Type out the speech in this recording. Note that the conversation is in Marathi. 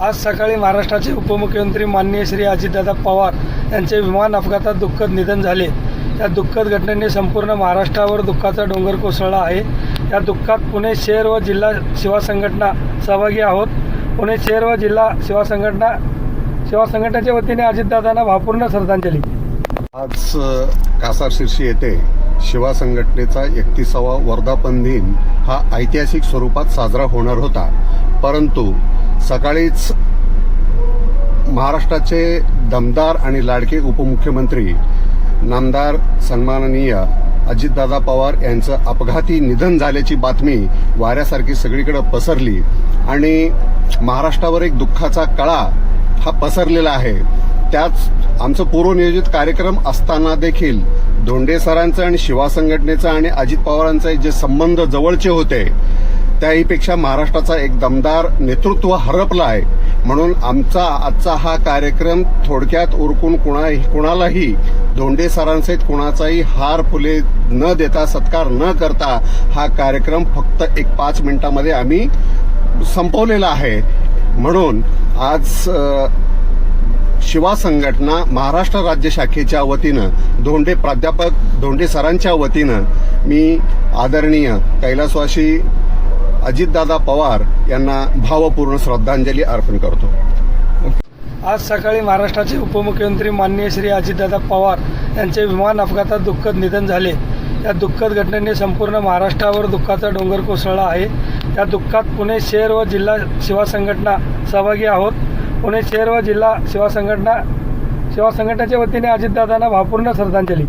आज सकाळी महाराष्ट्राचे उपमुख्यमंत्री माननीय श्री अजितदादा पवार यांचे विमान अपघातात दुःखद निधन झाले। या दुःखद घटनेने संपूर्ण महाराष्ट्रावर दुःखाचा डोंगर कोसळला आहे। या दुःखात पुणे शहर व जिल्हा सेवा संघटना सहभागी आहोत। पुणे शहर व जिल्हा सेवा संघटनेच्या वतीने अजितदादांना भावपूर्ण श्रद्धांजली। आज कासार शिर्शी येथे शिवा संघटनेचा 31वा वर्धापन दिन हा ऐतिहासिक स्वरूपात साजरा होणार होता, परंतु सकाळीच महाराष्ट्राचे दमदार आणि लाडके उपमुख्यमंत्री नामदार सन्माननीय अजितदादा पवार यांचं अपघाती निधन झाल्याची बातमी वाऱ्यासारखी सगळीकडे पसरली आणि महाराष्ट्रावर एक दुःखाचा कळा हा पसरलेला आहे। त्याच आमचं पूर्वनियोजित कार्यक्रम असताना देखील धोंडे सरांचं आणि शिवा संघटनेचा आणि अजित पवारांचे जे संबंध जवळचे होते त्याहीपेक्षा महाराष्ट्राचा एक दमदार नेतृत्व हरपला आहे। म्हणून आमचा आजचा हा कार्यक्रम थोडक्यात उरकून कुणालाही धोंडे सरांसहित कुणाचाही हार फुले न देता सत्कार न करता हा कार्यक्रम फक्त 5 मिनिटांमध्ये आम्ही संपवलेला आहे। म्हणून आज शिवा संघटना महाराष्ट्र राज्य शाखेच्या वतीनं प्राध्यापक धोंडे सरांच्या वतीनं मी आदरणीय कैलासवासी अजितदादा पवार यांना भावपूर्ण श्रद्धांजली अर्पण करतो। आज सकाळी महाराष्ट्राचे उपमुख्यमंत्री माननीय श्री अजितदादा पवार यांचे विमान अपघातात दुःखद निधन झाले। या दुःखद घटनेने संपूर्ण महाराष्ट्रावर दुःखाचा डोंगर कोसळला आहे। या दुःखात पुणे शहर व जिल्हा सेवा संघटना सहभागी आहोत। पुणे शहर व जिल्हा सेवा संघटनेच्या वतीने अजितदादांना भावपूर्ण श्रद्धांजली।